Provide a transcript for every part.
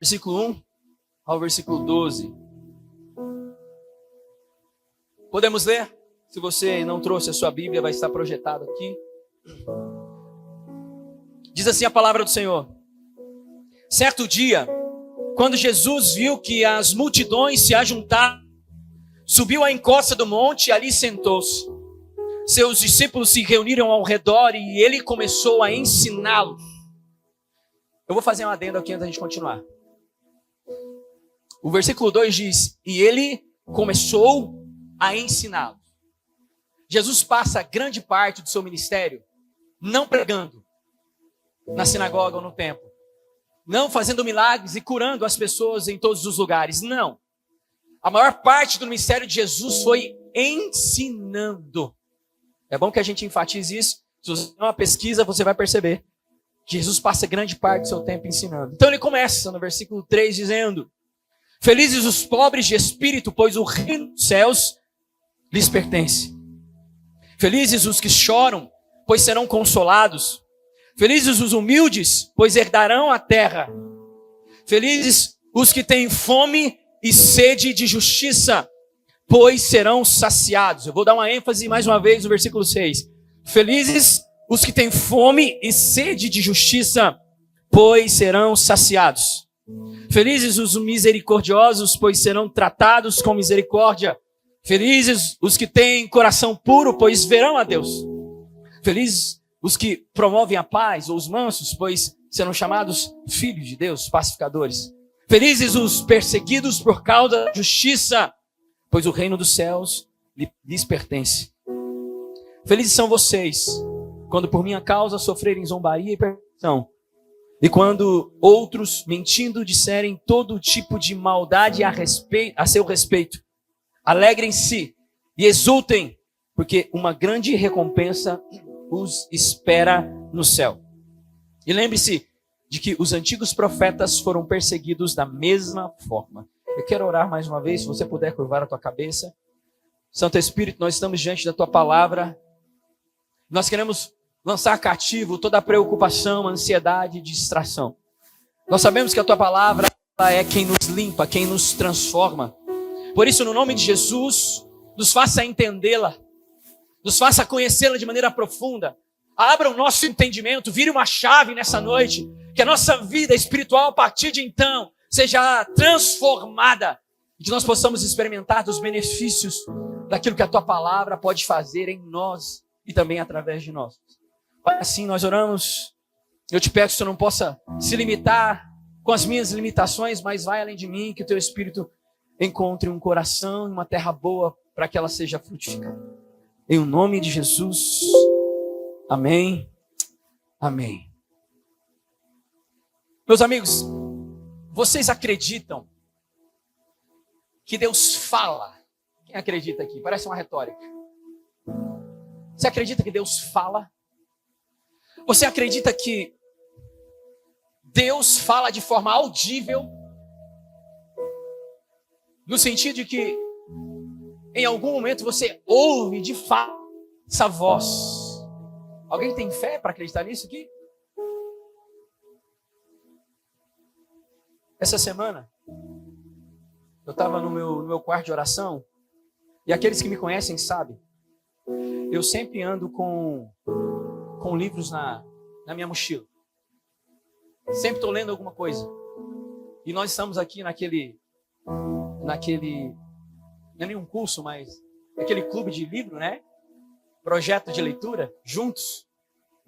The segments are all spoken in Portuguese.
versículo 1 ao versículo 12. Podemos ler? Se você não trouxe a sua Bíblia, vai estar projetado aqui. Diz assim a palavra do Senhor. Certo dia, quando Jesus viu que as multidões se ajuntaram, subiu à encosta do monte e ali sentou-se. Seus discípulos se reuniram ao redor e ele começou a ensiná-los. Eu vou fazer um adendo aqui antes da gente continuar. O versículo 2 diz, e ele começou a ensiná-los. Jesus passa grande parte do seu ministério não pregando na sinagoga ou no templo, não fazendo milagres e curando as pessoas em todos os lugares, não. A maior parte do ministério de Jesus foi ensinando. É bom que a gente enfatize isso. Se você fizer uma pesquisa, você vai perceber que Jesus passa grande parte do seu tempo ensinando. Então ele começa no versículo 3 dizendo, felizes os pobres de espírito, pois o reino dos céus lhes pertence. Felizes os que choram, pois serão consolados. Felizes os humildes, pois herdarão a terra. Felizes os que têm fome e sede de justiça, pois serão saciados. Eu vou dar uma ênfase mais uma vez no versículo 6. Felizes os que têm fome e sede de justiça, pois serão saciados. Felizes os misericordiosos, pois serão tratados com misericórdia. Felizes os que têm coração puro, pois verão a Deus. Felizes os que promovem a paz, ou os mansos, pois serão chamados filhos de Deus, pacificadores. Felizes os perseguidos por causa da justiça, pois o reino dos céus lhes pertence. Felizes são vocês, quando por minha causa sofrerem zombaria e perseguição, e quando outros, mentindo, disserem todo tipo de maldade a seu respeito. Alegrem-se e exultem, porque uma grande recompensa os espera no céu. E lembre-se de que os antigos profetas foram perseguidos da mesma forma. Eu quero orar mais uma vez, se você puder curvar a tua cabeça. Santo Espírito, nós estamos diante da tua palavra. Nós queremos lançar cativo toda a preocupação, ansiedade e distração. Nós sabemos que a tua palavra ela é quem nos limpa, quem nos transforma. Por isso, no nome de Jesus, nos faça entendê-la, nos faça conhecê-la de maneira profunda. Abra o nosso entendimento, vire uma chave nessa noite, que a nossa vida espiritual, a partir de então, seja transformada, e que nós possamos experimentar dos benefícios daquilo que a tua palavra pode fazer em nós e também através de nós. Assim nós oramos. Eu te peço que o Senhor não possa se limitar com as minhas limitações, mas vai além de mim, que o teu Espírito encontre um coração e uma terra boa para que ela seja frutificada. Em o nome de Jesus. Amém. Amém. Meus amigos, vocês acreditam que Deus fala? Quem acredita aqui? Parece uma retórica. Você acredita que Deus fala? Você acredita que Deus fala de forma audível? No sentido de que em algum momento você ouve de fato essa voz. Alguém tem fé para acreditar nisso aqui? Essa semana, eu estava no meu quarto de oração, e aqueles que me conhecem sabem, eu sempre ando com livros na minha mochila. Sempre estou lendo alguma coisa. E nós estamos aqui naquele, não é nenhum curso, mas aquele clube de livro, né? Projeto de leitura, juntos.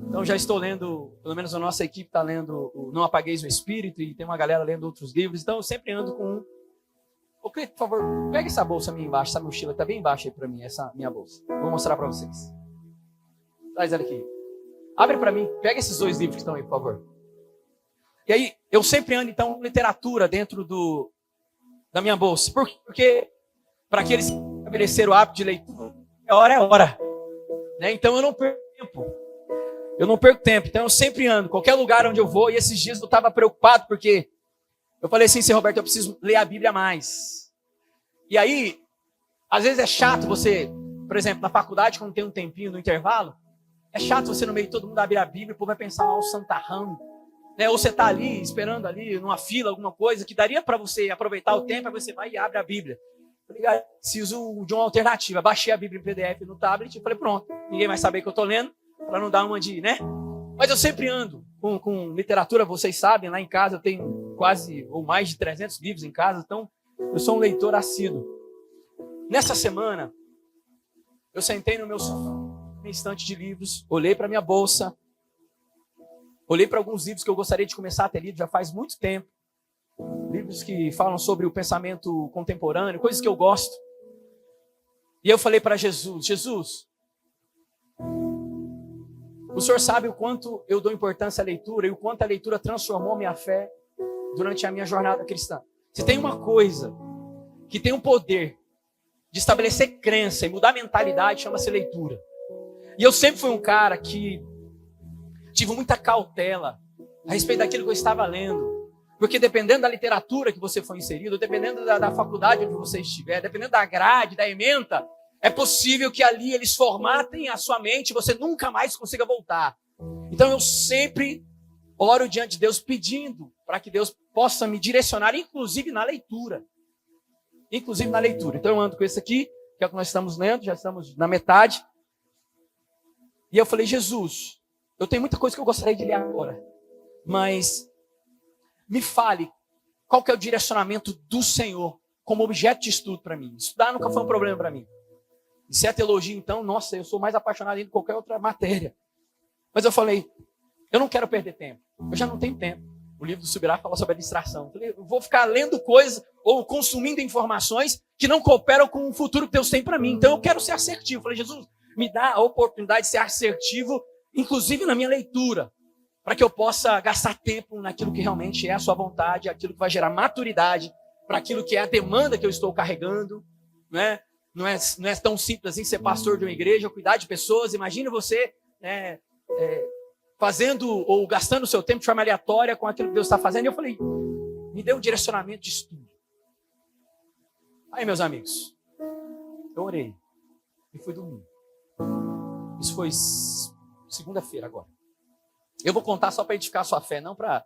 Então já estou lendo, pelo menos a nossa equipe está lendo o Não Apagueis o Espírito, e tem uma galera lendo outros livros. Então eu sempre ando com um. Ô, Cleiton, por favor, pega essa bolsa minha embaixo, essa mochila está bem embaixo aí para mim, essa minha bolsa. Vou mostrar para vocês. Traz ela aqui. Abre para mim, pega esses dois livros que estão aí, por favor. E aí, eu sempre ando, então, com literatura dentro da minha bolsa. Porque para aqueles que estabeleceram o hábito de leitura, é hora. Né? Então, eu não perco tempo. Então, eu sempre ando, qualquer lugar onde eu vou. E esses dias eu estava preocupado, porque eu falei assim, Senhor Roberto, eu preciso ler a Bíblia mais. E aí, às vezes é chato você, por exemplo, na faculdade, quando tem um tempinho no intervalo, é chato você no meio de todo mundo abrir a Bíblia, o povo vai pensar, o santarrão, né? Ou você está ali, esperando ali, numa fila, alguma coisa, que daria para você aproveitar o tempo, aí você vai e abre a Bíblia. Falei, cara, preciso de uma alternativa. Baixei a Bíblia em PDF no tablet e falei, pronto, ninguém vai saber que eu estou lendo, para não dar uma de, né? Mas eu sempre ando com literatura, vocês sabem, lá em casa eu tenho quase, ou mais de 300 livros em casa, então eu sou um leitor assíduo. Nessa semana, eu sentei no meu sofá, na estante de livros, olhei para minha bolsa, olhei para alguns livros que eu gostaria de começar a ter lido já faz muito tempo. Livros que falam sobre o pensamento contemporâneo, coisas que eu gosto. E eu falei para Jesus, Jesus, o Senhor sabe o quanto eu dou importância à leitura e o quanto a leitura transformou minha fé durante a minha jornada cristã. Se tem uma coisa que tem um poder de estabelecer crença e mudar a mentalidade, chama-se leitura. E eu sempre fui um cara que tive muita cautela a respeito daquilo que eu estava lendo. Porque dependendo da literatura que você for inserido, dependendo da faculdade onde você estiver, dependendo da grade, da ementa, é possível que ali eles formatem a sua mente e você nunca mais consiga voltar. Então eu sempre oro diante de Deus pedindo para que Deus possa me direcionar, inclusive na leitura. Inclusive na leitura. Então eu ando com esse aqui, que é o que nós estamos lendo, já estamos na metade. E eu falei, Jesus, eu tenho muita coisa que eu gostaria de ler agora, mas me fale qual que é o direcionamento do Senhor como objeto de estudo para mim. Estudar nunca foi um problema para mim. E se é teologia, então, nossa, eu sou mais apaixonado em qualquer outra matéria. Mas eu falei, eu não quero perder tempo. Eu já não tenho tempo. O livro do Subirá fala sobre a distração. Eu falei, eu vou ficar lendo coisas ou consumindo informações que não cooperam com o futuro que Deus tem para mim. Então eu quero ser assertivo. Eu falei, Jesus, me dá a oportunidade de ser assertivo, inclusive na minha leitura, para que eu possa gastar tempo naquilo que realmente é a sua vontade, aquilo que vai gerar maturidade, para aquilo que é a demanda que eu estou carregando, né? Não é tão simples assim ser pastor de uma igreja, cuidar de pessoas. Imagine você fazendo ou gastando o seu tempo de forma aleatória com aquilo que Deus está fazendo. E eu falei, me dê um direcionamento de estudo. Aí, meus amigos, eu orei e fui dormir. Isso foi segunda-feira agora. Eu vou contar só para edificar a sua fé, não para...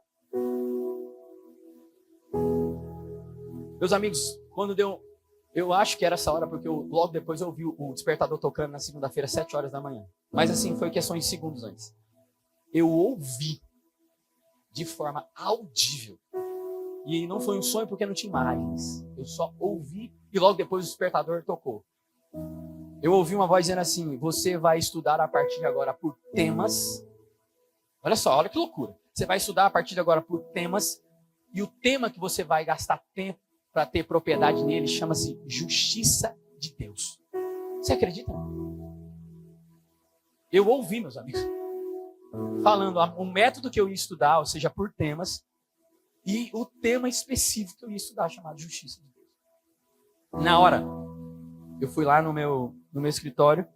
Meus amigos, quando deu... Eu acho que era essa hora, porque logo depois eu ouvi o despertador tocando na segunda-feira, 7 horas da manhã. Mas assim, foi questões de segundos antes. Eu ouvi de forma audível. E não foi um sonho porque não tinha imagens. Eu só ouvi e logo depois o despertador tocou. Eu ouvi uma voz dizendo assim, você vai estudar a partir de agora por temas. Olha só, olha que loucura. Você vai estudar a partir de agora por temas. E o tema que você vai gastar tempo para ter propriedade nele chama-se justiça de Deus. Você acredita? Eu ouvi, meus amigos, falando o método que eu ia estudar, ou seja, por temas, e o tema específico que eu ia estudar, chamado justiça de Deus. Na hora, eu fui lá no meu escritório.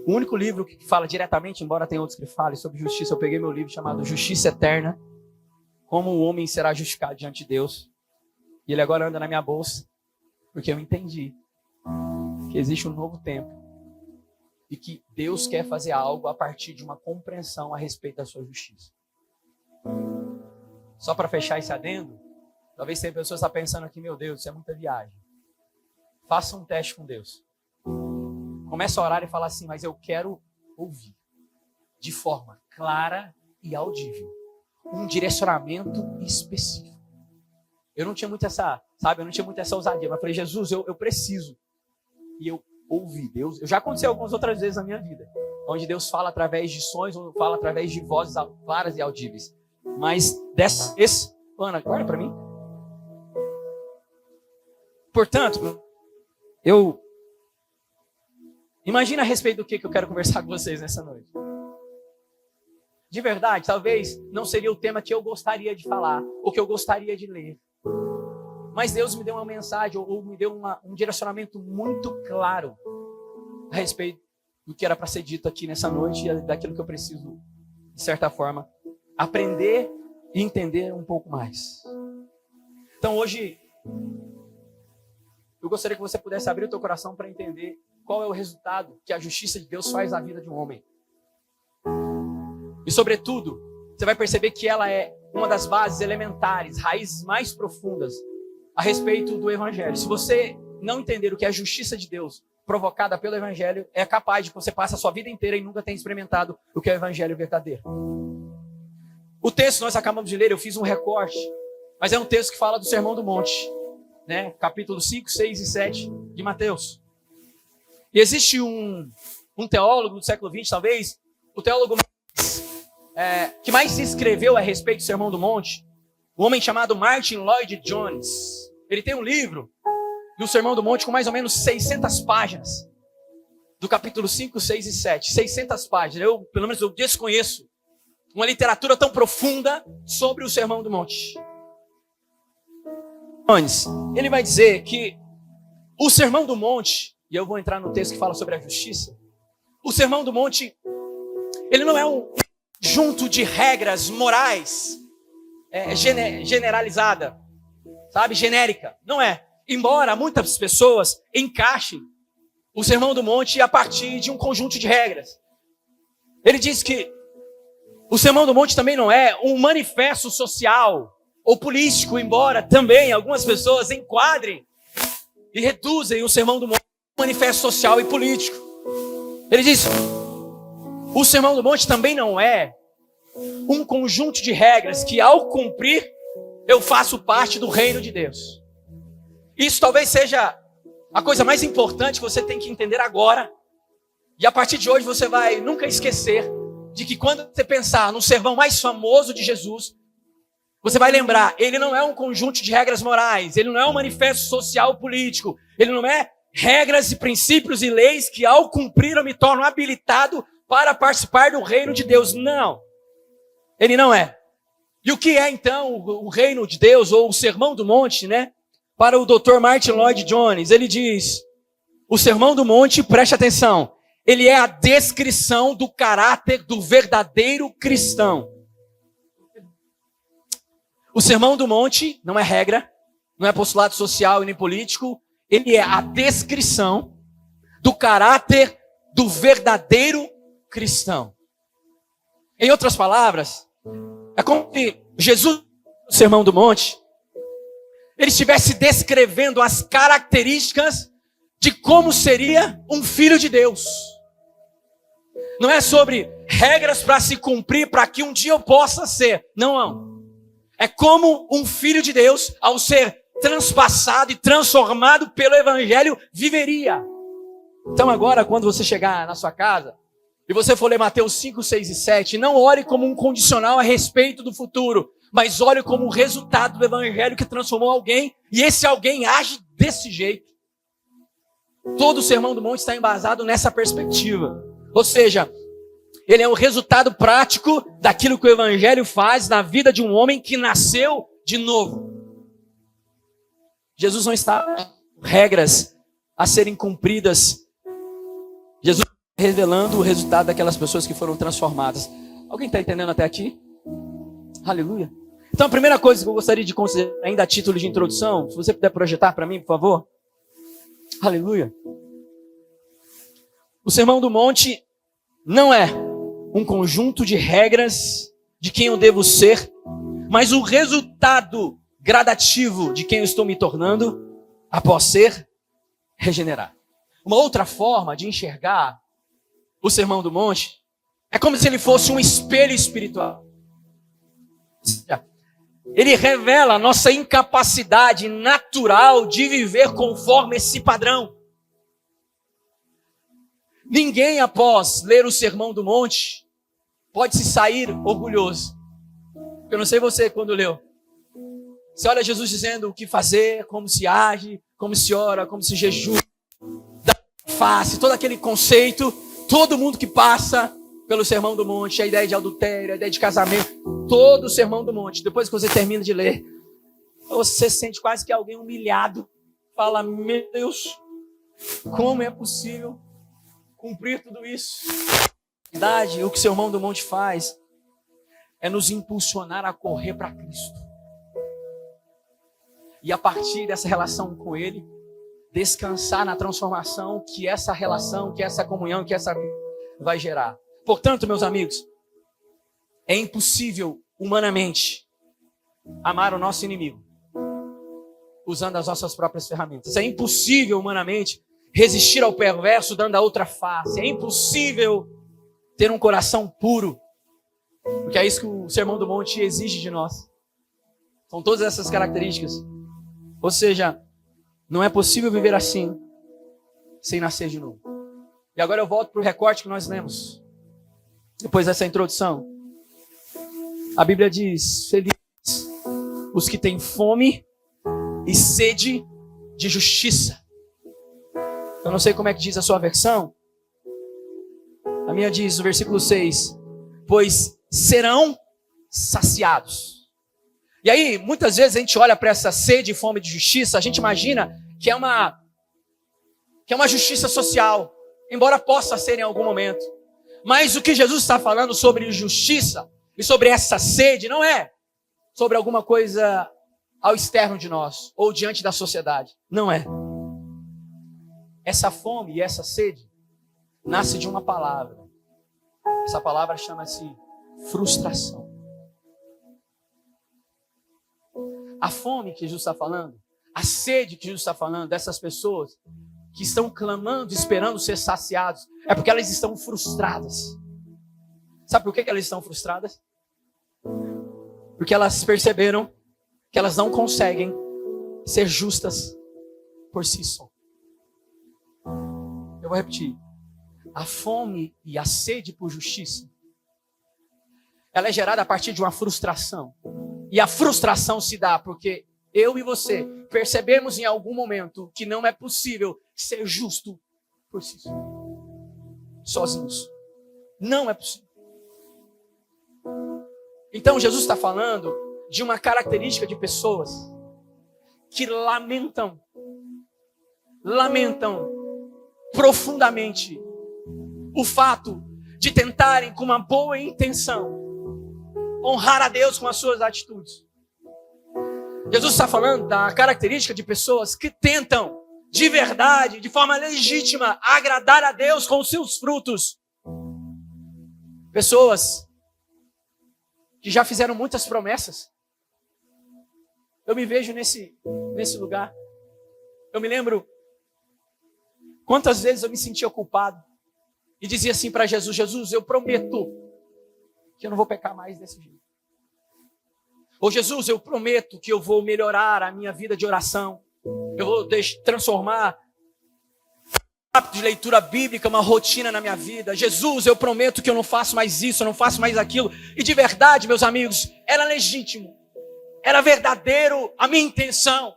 O único livro que fala diretamente, embora tenha outros que falem sobre justiça, eu peguei meu livro chamado Justiça Eterna, como o homem será justificado diante de Deus. E ele agora anda na minha bolsa, porque eu entendi que existe um novo tempo e que Deus quer fazer algo a partir de uma compreensão a respeito da sua justiça. Só para fechar esse adendo, talvez tenha pessoas que estão pensando aqui, meu Deus, isso é muita viagem. Faça um teste com Deus. Começa a orar e falar assim, mas eu quero ouvir de forma clara e audível um direcionamento específico. Eu não tinha muito essa, eu não tinha muito essa ousadia, mas falei, Jesus, eu preciso. E eu ouvi Deus. Já aconteceu algumas outras vezes na minha vida, onde Deus fala através de sonhos, ou fala através de vozes claras e audíveis. Mas dessa vez, Ana, olha para mim. Portanto, imagina a respeito do que eu quero conversar com vocês nessa noite. De verdade, talvez não seria o tema que eu gostaria de falar, ou que eu gostaria de ler. Mas Deus me deu uma mensagem, ou me deu um direcionamento muito claro a respeito do que era para ser dito aqui nessa noite e daquilo que eu preciso, de certa forma, aprender e entender um pouco mais. Então hoje, eu gostaria que você pudesse abrir o teu coração para entender qual é o resultado que a justiça de Deus faz na vida de um homem. E sobretudo, você vai perceber que ela é uma das bases elementares, raízes mais profundas a respeito do Evangelho. Se você não entender o que é a justiça de Deus provocada pelo Evangelho, é capaz de que você passe a sua vida inteira e nunca tenha experimentado o que é o Evangelho verdadeiro. O texto que nós acabamos de ler, eu fiz um recorte, mas é um texto que fala do Sermão do Monte, né? Capítulo 5, 6 e 7 de Mateus. E existe um teólogo do século XX, talvez, o teólogo que mais se escreveu a respeito do Sermão do Monte, um homem chamado Martin Lloyd Jones. Ele tem um livro do Sermão do Monte com mais ou menos 600 páginas, do capítulo 5, 6 e 7. 600 páginas. Pelo menos eu desconheço uma literatura tão profunda sobre o Sermão do Monte. Jones, ele vai dizer que o Sermão do Monte, e eu vou entrar no texto que fala sobre a justiça, o Sermão do Monte, ele não é um conjunto de regras morais generalizada, sabe, genérica. Não é. Embora muitas pessoas encaixem o Sermão do Monte a partir de um conjunto de regras. Ele diz que o Sermão do Monte também não é um manifesto social ou político, embora também algumas pessoas enquadrem e reduzem o Sermão do Monte a um manifesto social e político. Ele diz, o Sermão do Monte também não é um conjunto de regras que, ao cumprir, eu faço parte do reino de Deus. Isso talvez seja a coisa mais importante que você tem que entender agora. E a partir de hoje você vai nunca esquecer de que quando você pensar no sermão mais famoso de Jesus, você vai lembrar, ele não é um conjunto de regras morais, ele não é um manifesto social político, ele não é regras e princípios e leis que, ao cumprir, eu me torno habilitado para participar do reino de Deus. Não, ele não é. E o que é então o reino de Deus, ou o Sermão do Monte, né? Para o Dr. Martin Lloyd Jones, ele diz, o Sermão do Monte, preste atenção, ele é a descrição do caráter do verdadeiro cristão. O Sermão do Monte não é regra, não é postulado social e nem político, ele é a descrição do caráter do verdadeiro cristão. Em outras palavras, é como se Jesus, no Sermão do Monte, ele estivesse descrevendo as características de como seria um filho de Deus. Não é sobre regras para se cumprir, para que um dia eu possa ser. Não. É como um filho de Deus, ao ser transpassado e transformado pelo Evangelho, viveria. Então agora, quando você chegar na sua casa, e você for ler Mateus 5, 6 e 7, não olhe como um condicional a respeito do futuro, mas olhe como o resultado do Evangelho que transformou alguém, e esse alguém age desse jeito. Todo o Sermão do Monte está embasado nessa perspectiva. Ou seja, ele é o resultado prático daquilo que o Evangelho faz na vida de um homem que nasceu de novo. Jesus não está regras a serem cumpridas. Jesus está revelando o resultado daquelas pessoas que foram transformadas. Alguém está entendendo até aqui? Aleluia. Então a primeira coisa que eu gostaria de considerar, ainda a título de introdução, se você puder projetar para mim, por favor. Aleluia. O Sermão do Monte não é um conjunto de regras de quem eu devo ser, mas o resultado gradativo de quem eu estou me tornando após ser regenerado. Uma outra forma de enxergar o Sermão do Monte é como se ele fosse um espelho espiritual. Ele revela a nossa incapacidade natural de viver conforme esse padrão. Ninguém, após ler o Sermão do Monte, pode se sair orgulhoso. Eu não sei você quando leu. Você olha Jesus dizendo o que fazer, como se age, como se ora, como se jejua, dá face, todo aquele conceito, todo mundo que passa pelo Sermão do Monte, a ideia de adultério, a ideia de casamento, todo o Sermão do Monte, depois que você termina de ler, você sente quase que alguém humilhado, fala, meu Deus, como é possível cumprir tudo isso? Na verdade, o que o Sermão do Monte faz é nos impulsionar a correr para Cristo. E a partir dessa relação com Ele, descansar na transformação que essa relação, que essa comunhão, que essa vida vai gerar. Portanto, meus amigos, é impossível humanamente amar o nosso inimigo usando as nossas próprias ferramentas. É impossível humanamente resistir ao perverso dando a outra face. É impossível ter um coração puro, porque é isso que o Sermão do Monte exige de nós. São todas essas características. Ou seja, não é possível viver assim sem nascer de novo. E agora eu volto para o recorte que nós lemos depois dessa introdução. A Bíblia diz: felizes os que têm fome e sede de justiça. Eu não sei como é que diz a sua versão. A minha diz no versículo 6: pois serão saciados. E aí, muitas vezes a gente olha para essa sede e fome de justiça, a gente imagina que é uma justiça social, embora possa ser em algum momento. Mas o que Jesus está falando sobre justiça e sobre essa sede não é sobre alguma coisa ao externo de nós ou diante da sociedade. Não é. Essa fome e essa sede nasce de uma palavra. Essa palavra chama-se frustração. A fome que Jesus está falando, a sede que Jesus está falando dessas pessoas que estão clamando, esperando ser saciados, é porque elas estão frustradas. Sabe por que elas estão frustradas? Porque elas perceberam que elas não conseguem ser justas por si só. Eu vou repetir. A fome e a sede por justiça, ela é gerada a partir de uma frustração. E a frustração se dá porque eu e você percebemos em algum momento que não é possível ser justo por si só. Sozinhos. Não é possível. Então Jesus está falando de uma característica de pessoas que lamentam profundamente o fato de tentarem com uma boa intenção honrar a Deus com as suas atitudes. Jesus está falando da característica de pessoas que tentam de verdade, de forma legítima, agradar a Deus com os seus frutos. Pessoas que já fizeram muitas promessas. Eu me vejo nesse lugar. Eu me lembro quantas vezes eu me sentia culpado e dizia assim para Jesus: Jesus, eu prometo que eu não vou pecar mais desse jeito. Ou Jesus, eu prometo que eu vou melhorar a minha vida de oração. Eu vou transformar o hábito de leitura bíblica uma rotina na minha vida. Jesus, eu prometo que eu não faço mais isso, eu não faço mais aquilo. E de verdade, meus amigos, era legítimo. Era verdadeiro a minha intenção.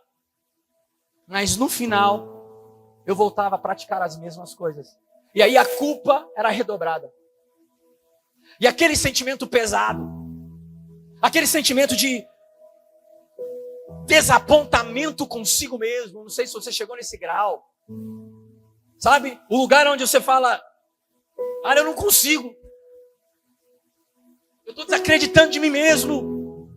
Mas no final, eu voltava a praticar as mesmas coisas. E aí a culpa era redobrada. E aquele sentimento pesado, aquele sentimento de desapontamento consigo mesmo, não sei se você chegou nesse grau, sabe? O lugar onde você fala: cara, eu não consigo, eu estou desacreditando de mim mesmo,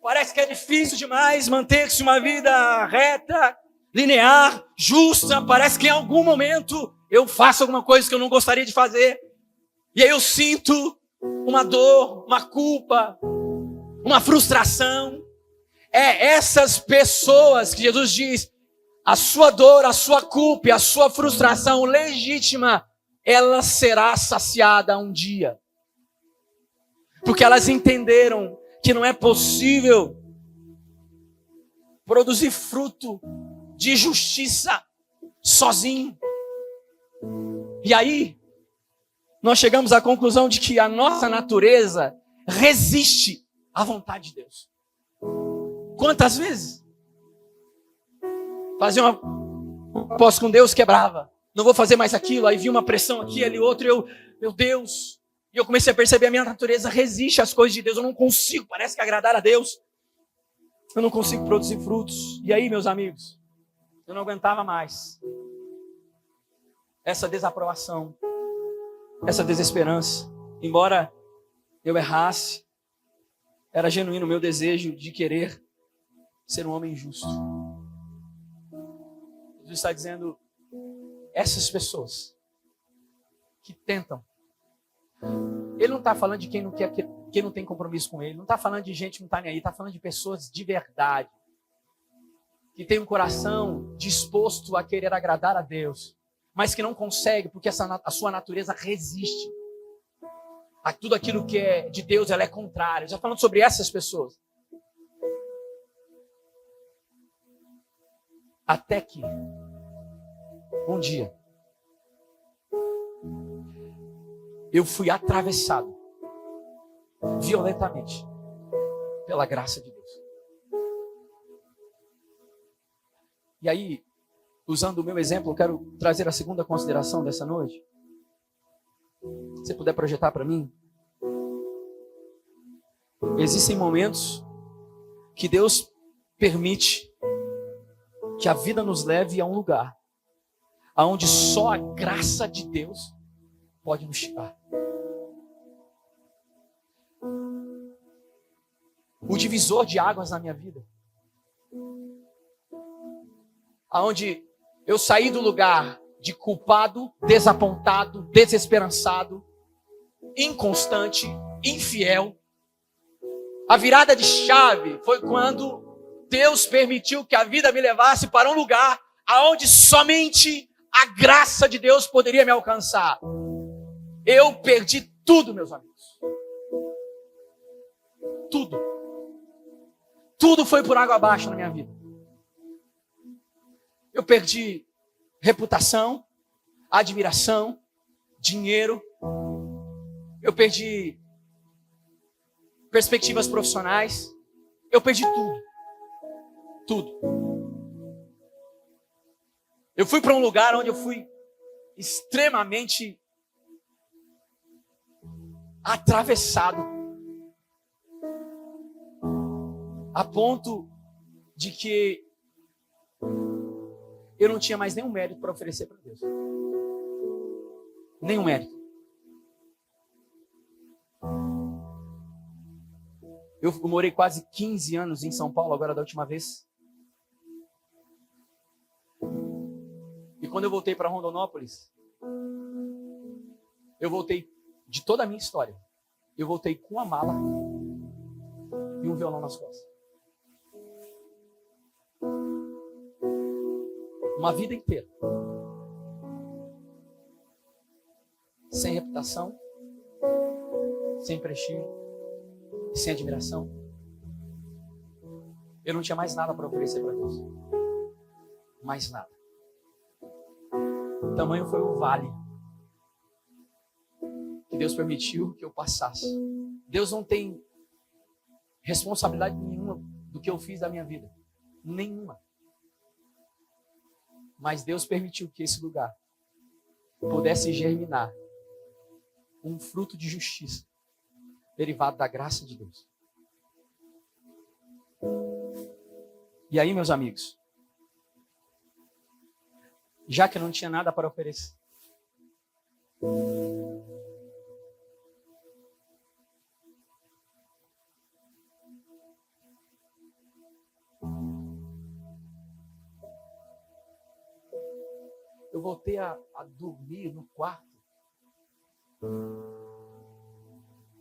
parece que é difícil demais manter-se uma vida reta, linear, justa, parece que em algum momento eu faço alguma coisa que eu não gostaria de fazer, e aí eu sinto uma dor, uma culpa, uma frustração. É essas pessoas que Jesus diz: a sua dor, a sua culpa e a sua frustração legítima, ela será saciada um dia. Porque elas entenderam que não é possível produzir fruto de justiça sozinho. E aí, nós chegamos à conclusão de que a nossa natureza resiste à vontade de Deus. Quantas vezes? Fazia uma posse com Deus, quebrava. Não vou fazer mais aquilo. Aí vinha uma pressão aqui, ali outra. Meu Deus. E eu comecei a perceber: a minha natureza resiste às coisas de Deus. Eu não consigo, parece que agradar a Deus. Eu não consigo produzir frutos. E aí, meus amigos, eu não aguentava mais essa desaprovação, essa desesperança. Embora eu errasse, era genuíno o meu desejo de querer ser um homem justo. Jesus está dizendo: essas pessoas que tentam, ele não está falando de quem não quer quem não tem compromisso com Ele. Não está falando de gente que não está nem aí, está falando de pessoas de verdade, que tem um coração disposto a querer agradar a Deus, mas que não consegue porque a sua natureza resiste a tudo aquilo que é de Deus, ela é contrária. Já falando sobre essas pessoas. Até que um dia eu fui atravessado violentamente pela graça de Deus. E aí, usando o meu exemplo, eu quero trazer a segunda consideração dessa noite. Se você puder projetar para mim. Existem momentos que Deus permite que a vida nos leve a um lugar aonde só a graça de Deus pode nos tirar. O divisor de águas na minha vida, aonde eu saí do lugar de culpado, desapontado, desesperançado, inconstante, infiel. A virada de chave foi quando Deus permitiu que a vida me levasse para um lugar aonde somente a graça de Deus poderia me alcançar. Eu perdi tudo, meus amigos. Tudo. Tudo foi por água abaixo na minha vida. Eu perdi reputação, admiração, dinheiro. Eu perdi perspectivas profissionais. Eu perdi tudo. Tudo. Eu fui para um lugar onde eu fui extremamente atravessado, a ponto de que eu não tinha mais nenhum mérito para oferecer para Deus. Nenhum mérito. Eu morei quase 15 anos em São Paulo, agora da última vez. E quando eu voltei para Rondonópolis, eu voltei de toda a minha história. Eu voltei com a mala e um violão nas costas. Uma vida inteira. Sem reputação, sem prestígio, sem admiração. Eu não tinha mais nada para oferecer para Deus. Mais nada. O tamanho foi o vale que Deus permitiu que eu passasse. Deus não tem responsabilidade nenhuma do que eu fiz da minha vida. Nenhuma. Mas Deus permitiu que esse lugar pudesse germinar um fruto de justiça derivado da graça de Deus. E aí, meus amigos, já que eu não tinha nada para oferecer, eu voltei a dormir no quarto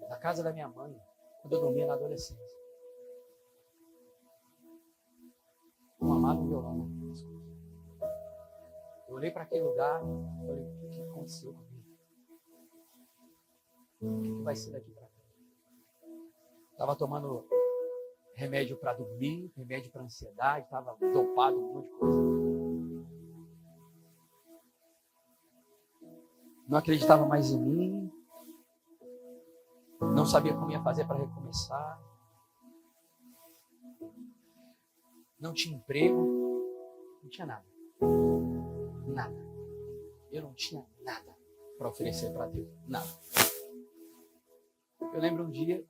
da casa da minha mãe, quando eu dormia na adolescência. Uma mala e um violão. Eu olhei para aquele lugar e falei, o que aconteceu comigo? O que vai ser daqui para frente? Estava tomando remédio para dormir, remédio para ansiedade, estava dopado, um monte de coisa. Não acreditava mais em mim. Não sabia como ia fazer para recomeçar. Não tinha emprego. Não tinha nada. Nada. Eu não tinha nada para oferecer para Deus. Nada. Eu lembro um dia,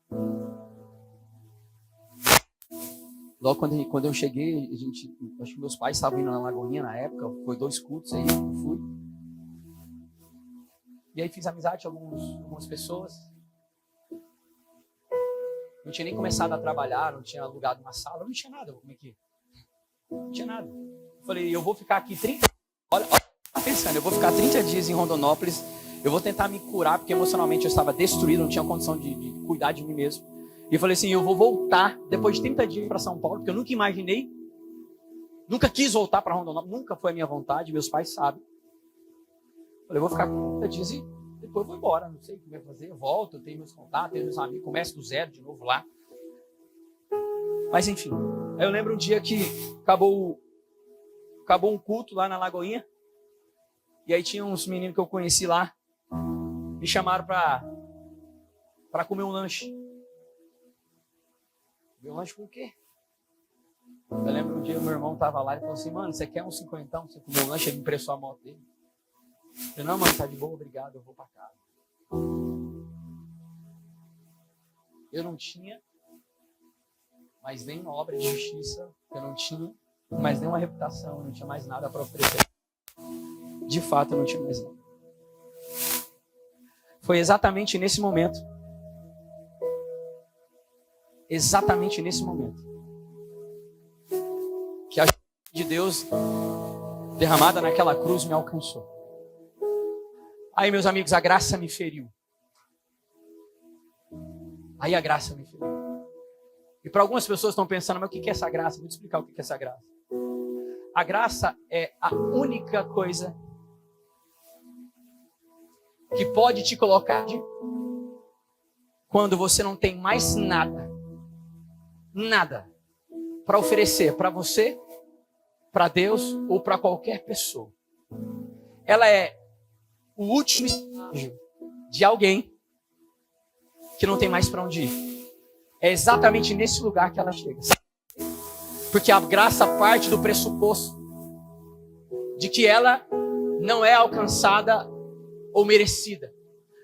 logo quando eu cheguei, acho que meus pais estavam indo na Lagoinha na época, foi 2 cultos aí, eu fui. E aí fiz amizade com algumas pessoas. Não tinha nem começado a trabalhar, não tinha alugado uma sala, não tinha nada. Como é que? Não tinha nada. Eu falei, eu vou ficar aqui 30... Olha, pensando, eu vou ficar 30 dias em Rondonópolis eu vou tentar me curar, porque emocionalmente eu estava destruído, não tinha condição de cuidar de mim mesmo. E eu falei assim, eu vou voltar depois de 30 dias para São Paulo, porque eu nunca imaginei, nunca quis voltar para Rondonópolis, nunca foi a minha vontade, meus pais sabem. Eu falei, eu vou ficar 30 dias e depois eu vou embora, não sei o que vai fazer, eu volto, eu tenho meus contatos, tenho meus amigos, começo do zero de novo lá. Mas enfim, aí eu lembro um dia que acabou um culto lá na Lagoinha, e aí tinha uns meninos que eu conheci lá, me chamaram para comer um lanche. Comer um lanche com o quê? Eu lembro um dia meu irmão tava lá e falou assim, mano, você quer um 50 pra você comer um lanche? Ele me emprestou a moto dele. Eu falei, não, mano, tá de boa, obrigado, eu vou para casa. Eu não tinha mais nenhuma obra de justiça, eu não tinha mais nenhuma reputação, eu não tinha mais nada para oferecer. De fato, eu não tinha mais nada. Foi exatamente nesse momento, que a justiça de Deus derramada naquela cruz me alcançou. Aí, meus amigos, a graça me feriu. Aí a graça me feriu. E para algumas pessoas estão pensando, mas o que é essa graça? Vou te explicar o que é essa graça. A graça é a única coisa que pode te colocar quando você não tem mais nada para oferecer para você, para Deus ou para qualquer pessoa. Ela é o último estágio de alguém que não tem mais para onde ir. É exatamente nesse lugar que ela chega. Porque a graça parte do pressuposto de que ela não é alcançada ou merecida.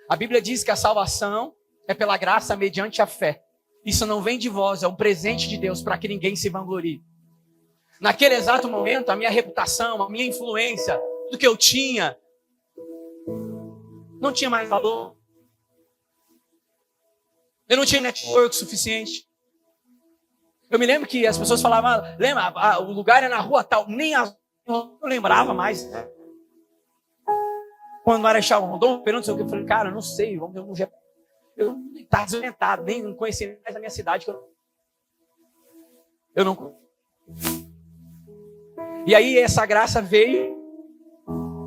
A Bíblia diz que a salvação é pela graça mediante a fé. Isso não vem de vós, é um presente de Deus para que ninguém se vanglorie. Naquele exato momento, a minha reputação, a minha influência, tudo que eu tinha, não tinha mais valor. Eu não tinha network suficiente. Eu me lembro que as pessoas falavam, lembra, o lugar é na rua tal, nem eu não lembrava mais. Quando Marechal Rondon, perguntou, eu falei, cara, não sei, eu estava desorientado, nem não conhecia mais a minha cidade. Eu não. E aí essa graça veio,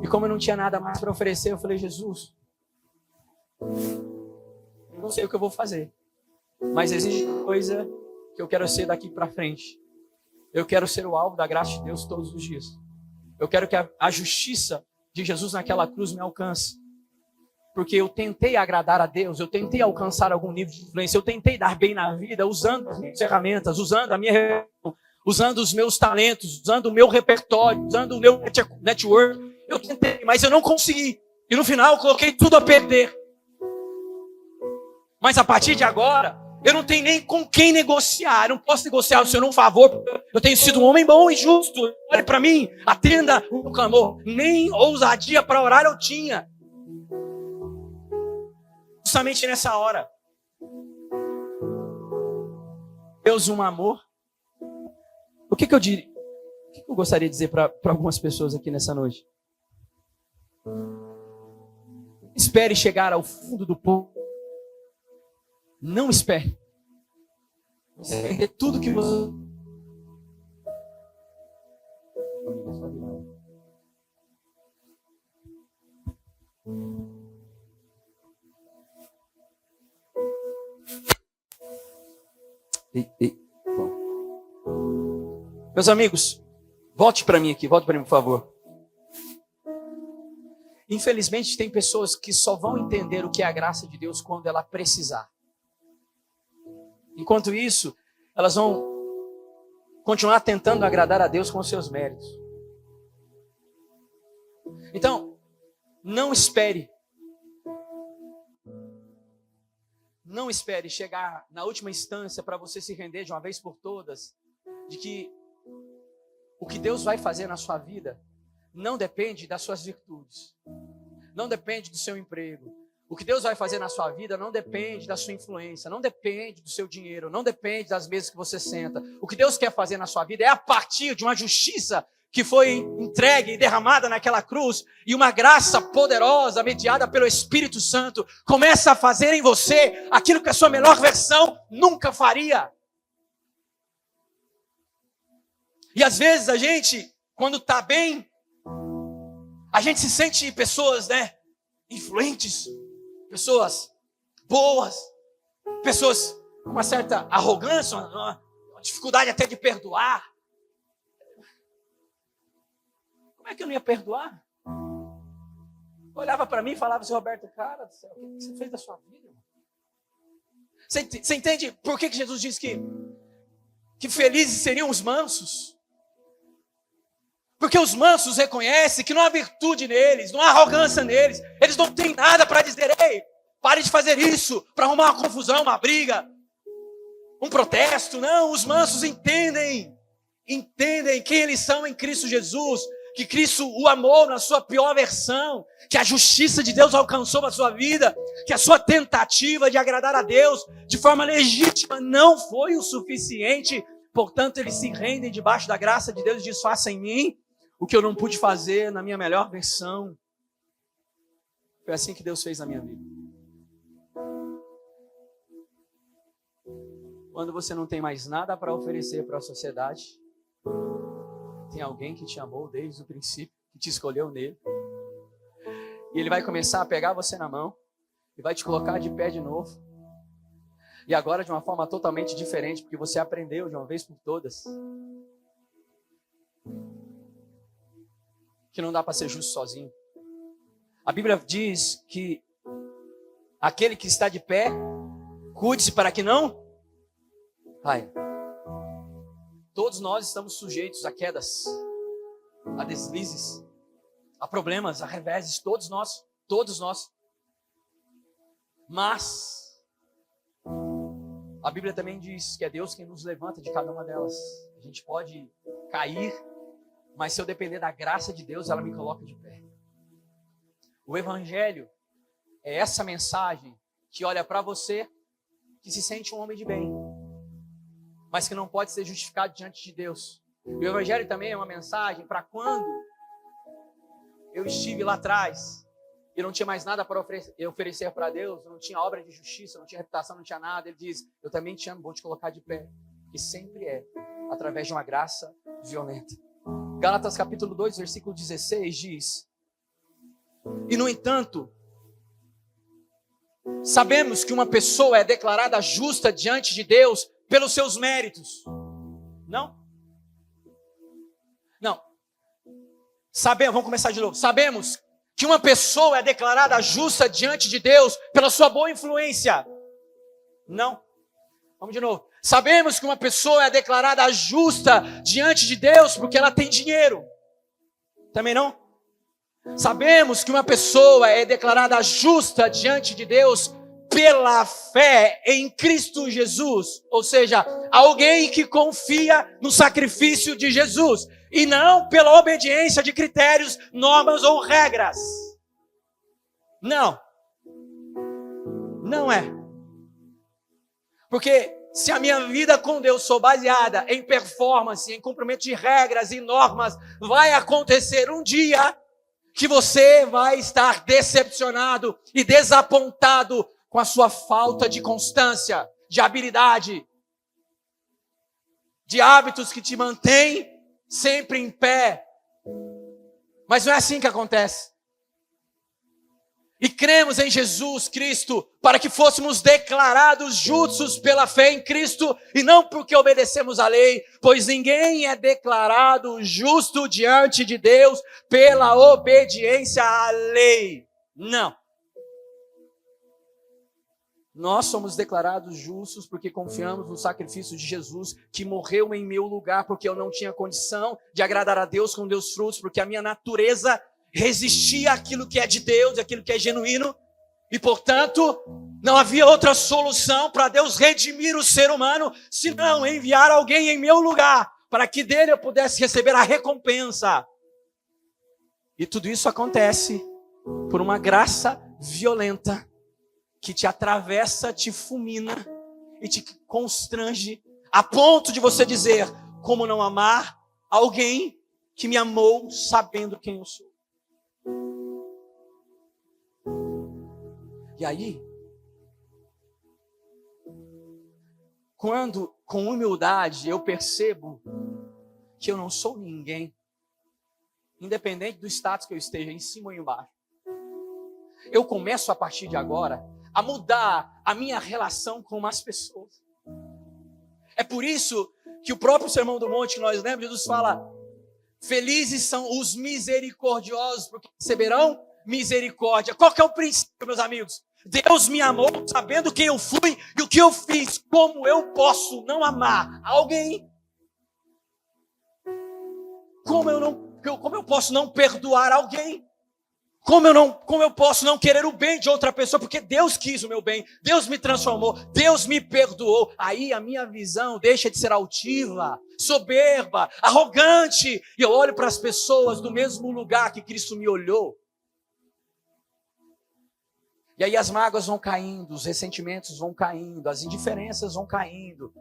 e como eu não tinha nada mais para oferecer, eu falei, Jesus, eu não sei o que eu vou fazer, mas existe uma coisa que eu quero ser daqui para frente. Eu quero ser o alvo da graça de Deus todos os dias. Eu quero que a justiça de Jesus naquela cruz me alcance. Porque eu tentei agradar a Deus, eu tentei alcançar algum nível de influência, eu tentei dar bem na vida, usando as minhas ferramentas, usando a minha, usando os meus talentos, usando o meu repertório, usando o meu network. Eu tentei, mas eu não consegui. E no final eu coloquei tudo a perder. Mas a partir de agora, eu não tenho nem com quem negociar. Eu não posso negociar o Senhor um favor. Eu tenho sido um homem bom e justo. Olhe para mim, atenda o clamor. Nem ousadia para orar eu tinha. Justamente nessa hora. Deus, um amor. O que eu diria? O que eu gostaria de dizer para algumas pessoas aqui nessa noite? Espere chegar ao fundo do poço. Não espere. Você vai ter tudo que você... Bom. Meus amigos, volte para mim aqui, volte para mim, por favor. Infelizmente, tem pessoas que só vão entender o que é a graça de Deus quando ela precisar. Enquanto isso, elas vão continuar tentando agradar a Deus com os seus méritos. Então, não espere. Não espere chegar na última instância para você se render de uma vez por todas, de que o que Deus vai fazer na sua vida não depende das suas virtudes, não depende do seu emprego. O que Deus vai fazer na sua vida não depende da sua influência, não depende do seu dinheiro, não depende das mesas que você senta. O que Deus quer fazer na sua vida é a partir de uma justiça que foi entregue e derramada naquela cruz, e uma graça poderosa, mediada pelo Espírito Santo, começa a fazer em você aquilo que a sua melhor versão nunca faria. E às vezes a gente, quando está bem, a gente se sente pessoas, influentes, pessoas boas, pessoas com uma certa arrogância, uma dificuldade até de perdoar. Como é que eu não ia perdoar? Olhava para mim e falava assim, Roberto, cara do céu, o que você fez da sua vida? Você entende por que Jesus diz que felizes seriam os mansos? Porque os mansos reconhecem que não há virtude neles, não há arrogância neles. Eles não têm nada para dizer, ei, pare de fazer isso para arrumar uma confusão, uma briga, um protesto. Não, os mansos entendem quem eles são em Cristo Jesus, que Cristo o amou na sua pior versão, que a justiça de Deus alcançou a sua vida, que a sua tentativa de agradar a Deus de forma legítima não foi o suficiente. Portanto, eles se rendem debaixo da graça de Deus e diz, faça em mim o que eu não pude fazer na minha melhor versão. Foi assim que Deus fez na minha vida. Quando você não tem mais nada para oferecer para a sociedade, tem alguém que te amou desde o princípio, que te escolheu nele. E ele vai começar a pegar você na mão e vai te colocar de pé de novo. E agora de uma forma totalmente diferente, porque você aprendeu de uma vez por todas que não dá para ser justo sozinho. A Bíblia diz que aquele que está de pé, cuide-se para que não caia. Todos nós estamos sujeitos a quedas, a deslizes, a problemas, a reveses, todos nós. Mas a Bíblia também diz que é Deus quem nos levanta de cada uma delas. A gente pode cair, mas se eu depender da graça de Deus, ela me coloca de pé. O Evangelho é essa mensagem que olha para você, que se sente um homem de bem, mas que não pode ser justificado diante de Deus. E o Evangelho também é uma mensagem para quando eu estive lá atrás e não tinha mais nada para oferecer para Deus, não tinha obra de justiça, não tinha reputação, não tinha nada. Ele diz, eu também te amo, vou te colocar de pé. Que sempre é através de uma graça violenta. Gálatas capítulo 2, versículo 16 diz, e no entanto, sabemos que uma pessoa é declarada justa diante de Deus pelos seus méritos. Não. Sabemos, vamos começar de novo. Sabemos que uma pessoa é declarada justa diante de Deus pela sua boa influência. Não. Vamos de novo. Sabemos que uma pessoa é declarada justa diante de Deus porque ela tem dinheiro. Também não? Sabemos que uma pessoa é declarada justa diante de Deus pela fé em Cristo Jesus. Ou seja, alguém que confia no sacrifício de Jesus. E não pela obediência de critérios, normas ou regras. Não. Não é. Porque se a minha vida com Deus for baseada em performance, em cumprimento de regras e normas, vai acontecer um dia que você vai estar decepcionado e desapontado com a sua falta de constância, de habilidade, de hábitos que te mantêm sempre em pé. Mas não é assim que acontece. E cremos em Jesus Cristo para que fôssemos declarados justos pela fé em Cristo e não porque obedecemos à lei, pois ninguém é declarado justo diante de Deus pela obediência à lei. Não. Nós somos declarados justos porque confiamos no sacrifício de Jesus, que morreu em meu lugar, porque eu não tinha condição de agradar a Deus com Deus frutos, porque a minha natureza resistia àquilo que é de Deus, àquilo que é genuíno, e portanto, não havia outra solução para Deus redimir o ser humano, senão enviar alguém em meu lugar, para que dele eu pudesse receber a recompensa. E tudo isso acontece por uma graça violenta, que te atravessa, te fulmina e te constrange a ponto de você dizer, como não amar alguém que me amou sabendo quem eu sou. E aí, quando com humildade eu percebo que eu não sou ninguém, independente do status que eu esteja, em cima ou embaixo, eu começo a partir de agora a mudar a minha relação com as pessoas. É por isso que o próprio Sermão do Monte que nós lemos, Jesus fala: felizes são os misericordiosos, porque receberão misericórdia. Qual que é o princípio, meus amigos? Deus me amou sabendo quem eu fui e o que eu fiz. Como eu posso não amar alguém? Como eu posso não perdoar alguém? Como eu posso não querer o bem de outra pessoa? Porque Deus quis o meu bem, Deus me transformou, Deus me perdoou. Aí a minha visão deixa de ser altiva, soberba, arrogante. E eu olho para as pessoas do mesmo lugar que Cristo me olhou. E aí as mágoas vão caindo, os ressentimentos vão caindo, as indiferenças vão caindo,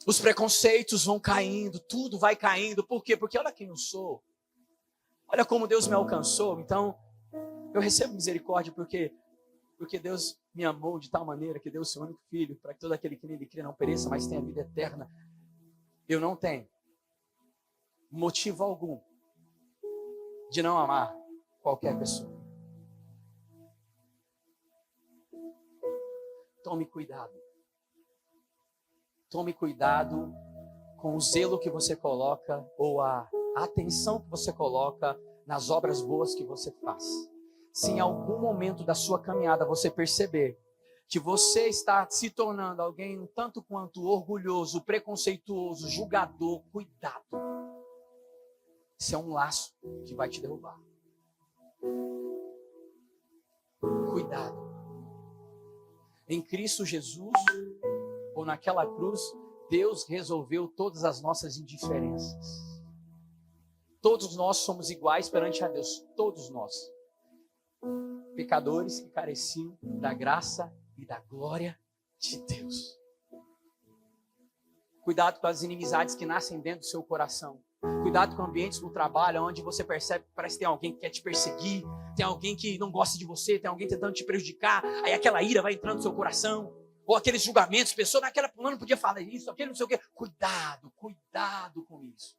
os preconceitos vão caindo, tudo vai caindo. Por quê? Porque olha quem eu sou. Olha como Deus me alcançou. Então, eu recebo misericórdia porque Deus me amou de tal maneira que deu o seu único filho, para que todo aquele que nele crê não pereça, mas tenha vida eterna. Eu não tenho motivo algum de não amar qualquer pessoa. Tome cuidado. Tome cuidado com o zelo que você coloca ou a atenção que você coloca nas obras boas que você faz. Se em algum momento da sua caminhada você perceber que você está se tornando alguém um tanto quanto orgulhoso, preconceituoso, julgador, cuidado. Isso é um laço que vai te derrubar. Cuidado. Em Cristo Jesus, ou naquela cruz, Deus resolveu todas as nossas indiferenças. Todos nós somos iguais perante a Deus, todos nós. Pecadores que careciam da graça e da glória de Deus. Cuidado com as inimizades que nascem dentro do seu coração. Cuidado com ambientes no trabalho onde você percebe que parece que tem alguém que quer te perseguir, tem alguém que não gosta de você, tem alguém tentando te prejudicar, aí aquela ira vai entrando no seu coração, ou aqueles julgamentos, pessoa naquela fulano não podia falar isso, aquele não sei o quê. Cuidado com isso.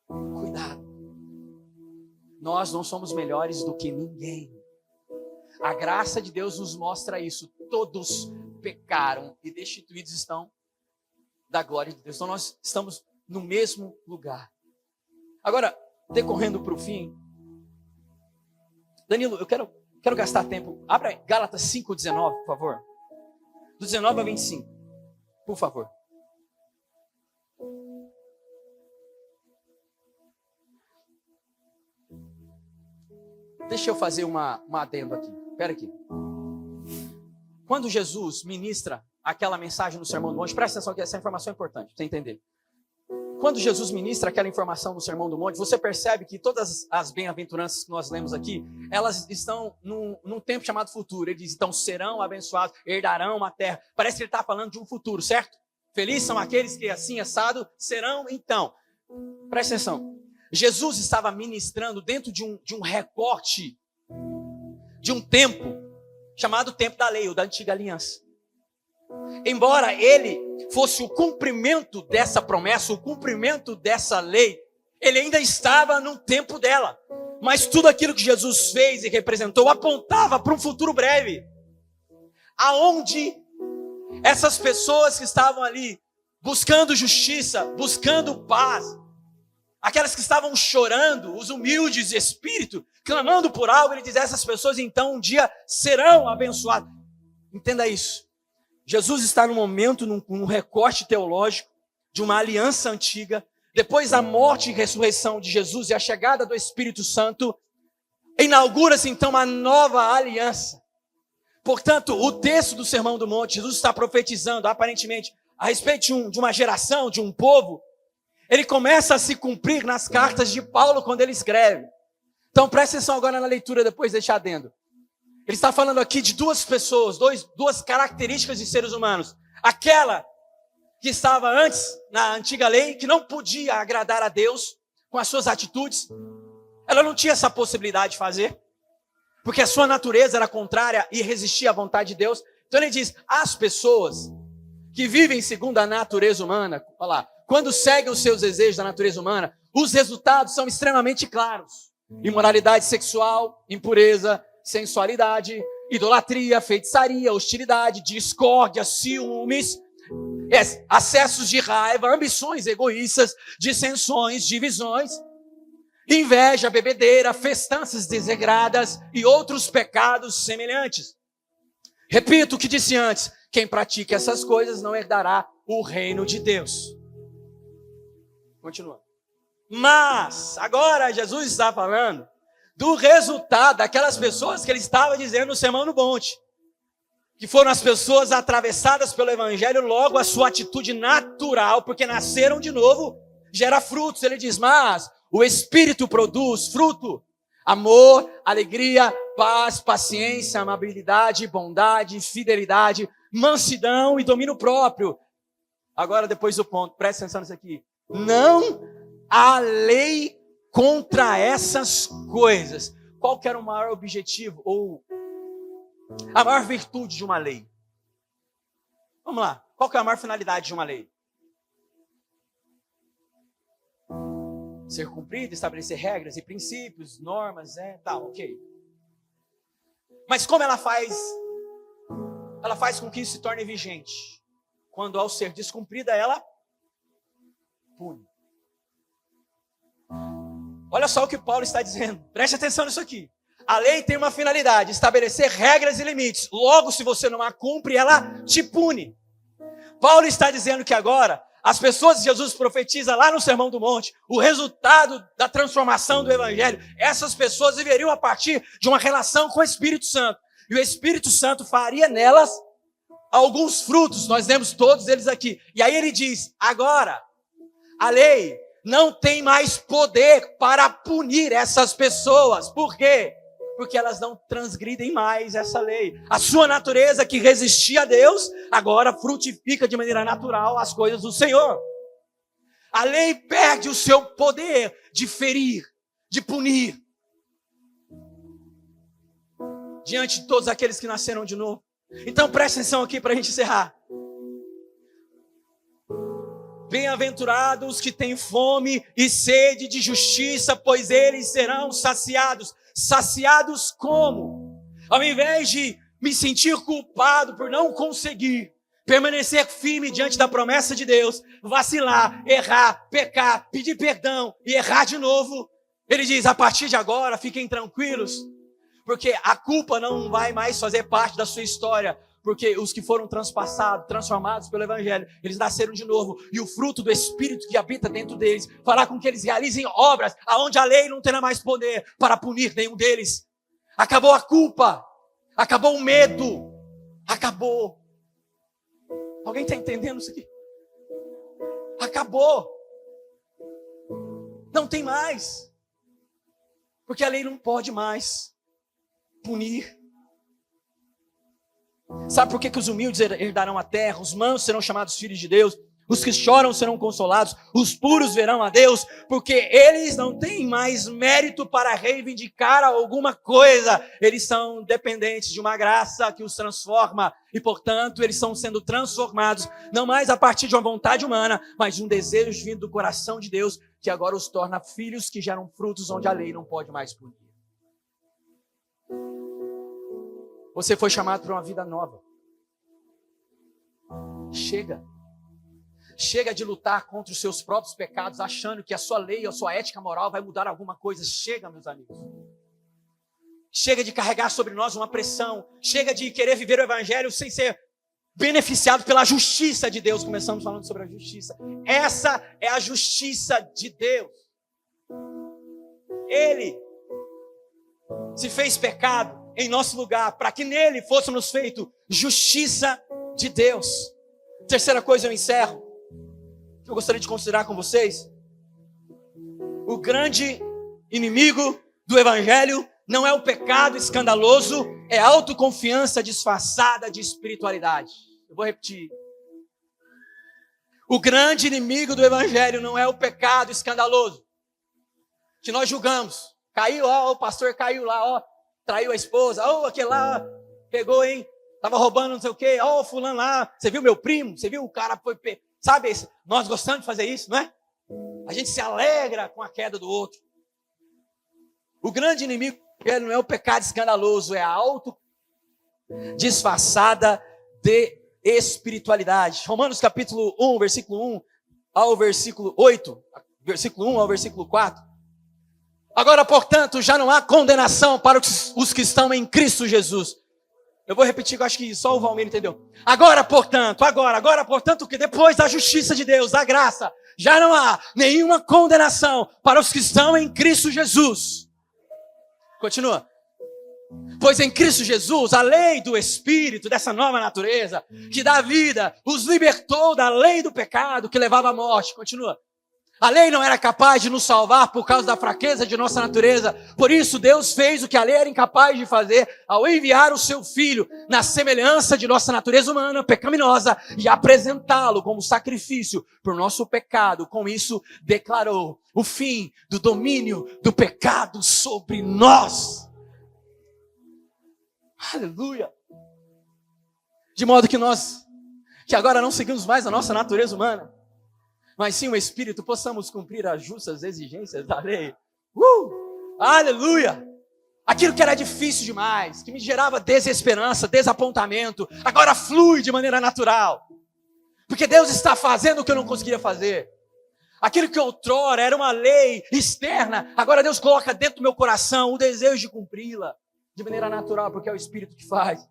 Cuidado. Nós não somos melhores do que ninguém. A graça de Deus nos mostra isso. Todos pecaram e destituídos estão da glória de Deus. Então nós estamos no mesmo lugar. Agora, decorrendo para o fim, Danilo, eu quero gastar tempo. Abra Gálatas 5:19, por favor. Do 19 a 25, por favor. Deixa eu fazer uma adendo aqui. Espera aqui. Quando Jesus ministra aquela mensagem no Sermão do Monte, presta atenção que essa informação é importante, para você entender. Quando Jesus ministra aquela informação no Sermão do Monte, você percebe que todas as bem-aventuranças que nós lemos aqui, elas estão num tempo chamado futuro. Ele diz, então serão abençoados, herdarão a terra. Parece que ele está falando de um futuro, certo? Felizes são aqueles que assim assado serão então. Presta atenção. Jesus estava ministrando dentro de um recorte, de um tempo, chamado tempo da lei, ou da antiga aliança. Embora ele fosse o cumprimento dessa promessa, o cumprimento dessa lei, ele ainda estava no tempo dela. Mas tudo aquilo que Jesus fez e representou apontava para um futuro breve, aonde essas pessoas que estavam ali buscando justiça, buscando paz, aquelas que estavam chorando, os humildes de espírito, clamando por algo, ele diz, essas pessoas então um dia serão abençoadas. Entenda isso. Jesus está no momento, num recorte teológico, de uma aliança antiga. Depois da morte e ressurreição de Jesus e a chegada do Espírito Santo, inaugura-se então uma nova aliança. Portanto, o texto do Sermão do Monte, Jesus está profetizando, aparentemente, a respeito de uma geração, de um povo. Ele começa a se cumprir nas cartas de Paulo quando ele escreve. Então presta atenção agora na leitura, depois deixa adendo. Ele está falando aqui de duas pessoas, duas características de seres humanos. Aquela que estava antes na antiga lei, que não podia agradar a Deus, com as suas atitudes. Ela não tinha essa possibilidade de fazer, porque a sua natureza era contrária e resistia à vontade de Deus. Então ele diz, as pessoas que vivem segundo a natureza humana, olha lá, quando seguem os seus desejos da natureza humana, os resultados são extremamente claros. Imoralidade sexual, impureza, sensualidade, idolatria, feitiçaria, hostilidade, discórdia, ciúmes, acessos de raiva, ambições egoístas, dissensões, divisões, inveja, bebedeira, festanças desregradas e outros pecados semelhantes. Repito o que disse antes, quem pratica essas coisas não herdará o reino de Deus. Continua. Mas, agora Jesus está falando do resultado daquelas pessoas que ele estava dizendo no Sermão do Monte, que foram as pessoas atravessadas pelo Evangelho, logo a sua atitude natural, porque nasceram de novo, gera frutos. Ele diz, mas o Espírito produz fruto, amor, alegria, paz, paciência, amabilidade, bondade, fidelidade, mansidão e domínio próprio. Agora, depois do ponto, presta atenção nisso aqui. Não há lei contra essas coisas. Qual que era o maior objetivo ou a maior virtude de uma lei? Vamos lá. Qual que é a maior finalidade de uma lei? Ser cumprida, estabelecer regras e princípios, normas, ok. Mas como ela faz? Ela faz com que isso se torne vigente. Quando ao ser descumprida, ela pune. Olha só o que Paulo está dizendo. Preste atenção nisso aqui. A lei tem uma finalidade, estabelecer regras e limites. Logo, se você não a cumpre, ela te pune. Paulo está dizendo que agora, as pessoas que Jesus profetiza lá no Sermão do Monte, o resultado da transformação do Evangelho, essas pessoas viveriam a partir de uma relação com o Espírito Santo. E o Espírito Santo faria nelas alguns frutos, nós vemos todos eles aqui. E aí ele diz, agora, a lei não tem mais poder para punir essas pessoas. Por quê? Porque elas não transgridem mais essa lei. A sua natureza que resistia a Deus, agora frutifica de maneira natural as coisas do Senhor. A lei perde o seu poder de ferir, de punir. Diante de todos aqueles que nasceram de novo. Então presta atenção aqui para a gente encerrar. Bem-aventurados que têm fome e sede de justiça, pois eles serão saciados. Saciados como? Ao invés de me sentir culpado por não conseguir permanecer firme diante da promessa de Deus, vacilar, errar, pecar, pedir perdão e errar de novo, ele diz, a partir de agora, fiquem tranquilos, porque a culpa não vai mais fazer parte da sua história, porque os que foram transformados pelo Evangelho, eles nasceram de novo, e o fruto do Espírito que habita dentro deles, fará com que eles realizem obras, aonde a lei não terá mais poder para punir nenhum deles. Acabou a culpa, acabou o medo, acabou. Alguém está entendendo isso aqui? Acabou. Não tem mais, porque a lei não pode mais punir. Sabe por que os humildes herdarão a terra, os mansos serão chamados filhos de Deus, os que choram serão consolados, os puros verão a Deus, porque eles não têm mais mérito para reivindicar alguma coisa, eles são dependentes de uma graça que os transforma, e portanto eles estão sendo transformados, não mais a partir de uma vontade humana, mas de um desejo vindo do coração de Deus, que agora os torna filhos que geram frutos onde a lei não pode mais punir. Você foi chamado para uma vida nova. Chega. Chega de lutar contra os seus próprios pecados, achando que a sua lei, a sua ética moral vai mudar alguma coisa. Chega, meus amigos. Chega de carregar sobre nós uma pressão. Chega de querer viver o Evangelho sem ser beneficiado pela justiça de Deus. Começamos falando sobre a justiça. Essa é a justiça de Deus. Ele se fez pecado em nosso lugar, para que nele fôssemos feito justiça de Deus. Terceira coisa, eu encerro, que eu gostaria de considerar com vocês. O grande inimigo do Evangelho não é o pecado escandaloso, é a autoconfiança disfarçada de espiritualidade. Eu vou repetir. O grande inimigo do Evangelho não é o pecado escandaloso, que nós julgamos. Caiu, ó, o pastor caiu lá, ó, traiu a esposa, ó, aquele lá, pegou, hein, tava roubando não sei o quê, ó, fulano lá, você viu meu primo, você viu o cara foi, sabe, nós gostamos de fazer isso, não é? A gente se alegra com a queda do outro. O grande inimigo não é o pecado escandaloso, é a auto disfarçada de espiritualidade. Romanos capítulo 1, versículo 1 ao versículo 8, versículo 1 ao versículo 4. Agora, portanto, já não há condenação para os que estão em Cristo Jesus. Eu vou repetir, que eu acho que só o Valmir entendeu. Agora, portanto, que depois da justiça de Deus, da graça, já não há nenhuma condenação para os que estão em Cristo Jesus. Continua. Pois em Cristo Jesus, a lei do Espírito, dessa nova natureza, que dá vida, os libertou da lei do pecado que levava à morte. Continua. A lei não era capaz de nos salvar por causa da fraqueza de nossa natureza. Por isso Deus fez o que a lei era incapaz de fazer ao enviar o seu Filho na semelhança de nossa natureza humana pecaminosa e apresentá-lo como sacrifício por nosso pecado. Com isso declarou o fim do domínio do pecado sobre nós. Aleluia! De modo que nós, que agora não seguimos mais a nossa natureza humana, mas sim o Espírito, possamos cumprir as justas exigências da lei. Aleluia! Aquilo que era difícil demais, que me gerava desesperança, desapontamento, agora flui de maneira natural. Porque Deus está fazendo o que eu não conseguia fazer. Aquilo que outrora era uma lei externa, agora Deus coloca dentro do meu coração o desejo de cumpri-la de maneira natural, porque é o Espírito que faz.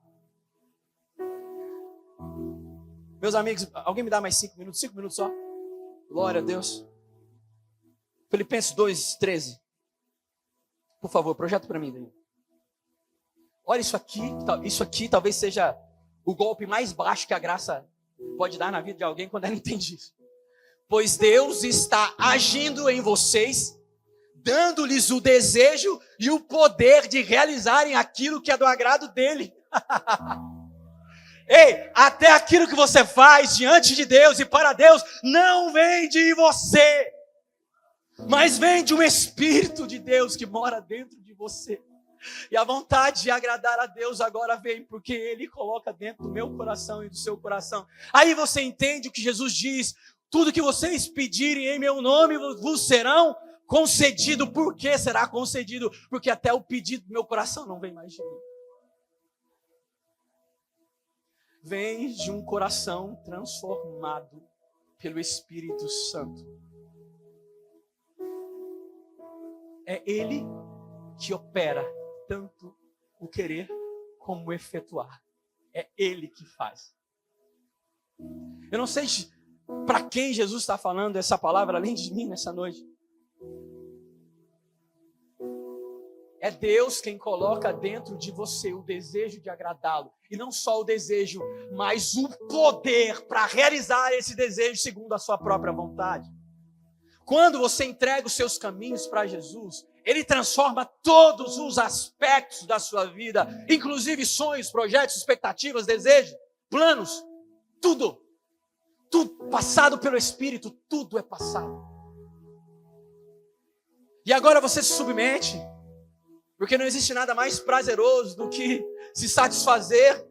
Meus amigos, alguém me dá mais 5 minutos? 5 minutos só? Glória a Deus. Filipenses 2:13. Por favor, projeta para mim, Daniel. Olha isso aqui talvez seja o golpe mais baixo que a graça pode dar na vida de alguém quando ela entende isso. Pois Deus está agindo em vocês, dando-lhes o desejo e o poder de realizarem aquilo que é do agrado dele. Ei, até aquilo que você faz diante de Deus e para Deus não vem de você, mas vem de um Espírito de Deus que mora dentro de você. E a vontade de agradar a Deus agora vem porque Ele coloca dentro do meu coração e do seu coração. Aí você entende o que Jesus diz: tudo que vocês pedirem em meu nome vos serão concedido. Por que será concedido? Porque até o pedido do meu coração não vem mais de mim. Vem de um coração transformado pelo Espírito Santo. É Ele que opera tanto o querer como o efetuar. É Ele que faz. Eu não sei para quem Jesus está falando essa palavra, além de mim, nessa noite. É Deus quem coloca dentro de você o desejo de agradá-lo. E não só o desejo, mas o poder para realizar esse desejo segundo a sua própria vontade. Quando você entrega os seus caminhos para Jesus, Ele transforma todos os aspectos da sua vida, inclusive sonhos, projetos, expectativas, desejos, planos, tudo. Tudo passado pelo Espírito, tudo é passado. E agora você se submete. Porque não existe nada mais prazeroso do que se satisfazer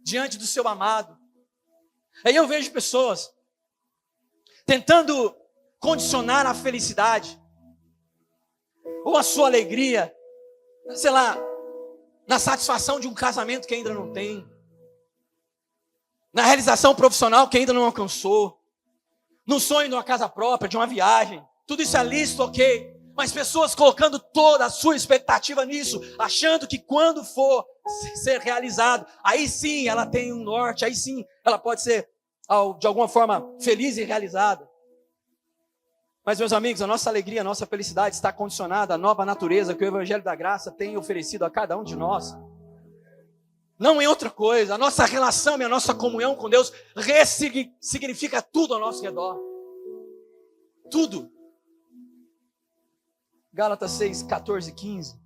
diante do seu amado. Aí eu vejo pessoas tentando condicionar a felicidade ou a sua alegria, sei lá, na satisfação de um casamento que ainda não tem, na realização profissional que ainda não alcançou, no sonho de uma casa própria, de uma viagem. Tudo isso é lícito, ok. Mas pessoas colocando toda a sua expectativa nisso, achando que quando for ser realizado, aí sim ela tem um norte, aí sim ela pode ser de alguma forma feliz e realizada. Mas, meus amigos, a nossa alegria, a nossa felicidade está condicionada à nova natureza que o Evangelho da Graça tem oferecido a cada um de nós. Não em outra coisa. A nossa relação e a nossa comunhão com Deus significa tudo ao nosso redor. Tudo. Gálatas 6, 14 e 15.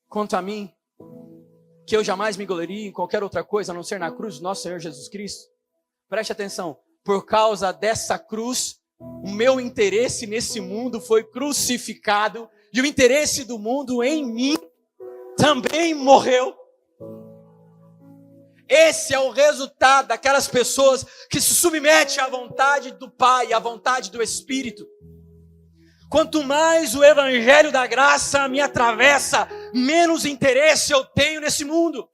Quanto a mim, que eu jamais me glorie em qualquer outra coisa a não ser na cruz do nosso Senhor Jesus Cristo. Preste atenção. por causa dessa cruz, o meu interesse nesse mundo foi crucificado e o interesse do mundo em mim também morreu. Esse é o resultado daquelas pessoas que se submetem à vontade do Pai, à vontade do Espírito. Quanto mais o evangelho da graça me atravessa, menos interesse eu tenho nesse mundo.